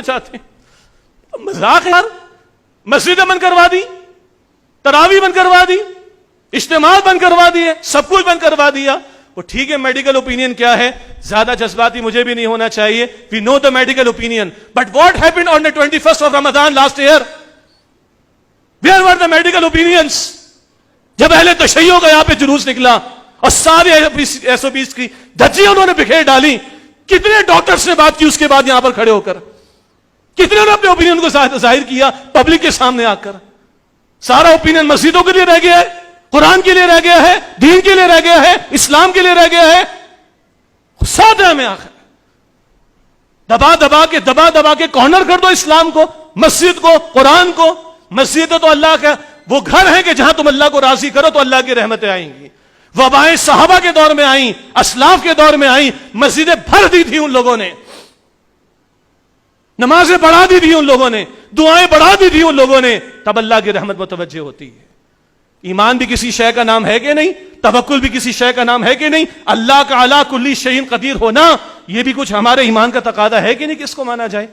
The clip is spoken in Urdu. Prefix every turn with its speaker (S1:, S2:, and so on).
S1: چاہتے ہیں؟ مذاق یار، مسجدیں بند کروا دی، تراویح بند کروا دی، اجتماعات بند کروا دیے، سب کچھ بند کروا دیا. وہ ٹھیک ہے، میڈیکل اوپینین کیا ہے، زیادہ جذباتی مجھے بھی نہیں ہونا چاہیے. We know the medical opinion, but what happened on the 21st of Ramadan last year? Where were the medical opinions? جب اہل تشیع کا یہاں پہ جلوس نکلا اور سارے ایس او پیز کی دھجیاں انہوں نے بکھیر ڈالی، کتنے ڈاکٹرز نے بات کی اس کے بعد یہاں پر کھڑے ہو کر؟ کتنے نے اپنے اوپینین کو ظاہر کیا پبلک کے سامنے آ کر؟ سارا اوپینین مسجدوں کے لیے رہ گیا ہے، قرآن کے لیے رہ گیا ہے، دین کے لیے رہ گیا ہے، اسلام کے لیے رہ گیا ہے. ساتھ ہے ہمیں آخر دبا دبا کے کارنر کر دو اسلام کو، مسجد کو، قرآن کو. مسجد تو اللہ کا وہ گھر ہے کہ جہاں تم اللہ کو راضی کرو تو اللہ کی رحمتیں آئیں گی. وبائیں صحابہ کے دور میں آئیں، اسلاف کے دور میں آئیں، مسجدیں بھر دی تھی ان لوگوں نے، نمازیں بڑھا دی تھی ان لوگوں نے، دعائیں بڑھا دی تھی ان لوگوں نے. تب اللہ کی رحمت متوجہ ہوتی ہے. ایمان بھی کسی شے کا نام ہے کہ نہیں؟ توکل بھی کسی شے کا نام ہے کہ نہیں؟ اللہ کا علی کل شیء قدیر ہونا یہ بھی کچھ ہمارے ایمان کا تقاضا ہے کہ نہیں کہ اس کو مانا جائے؟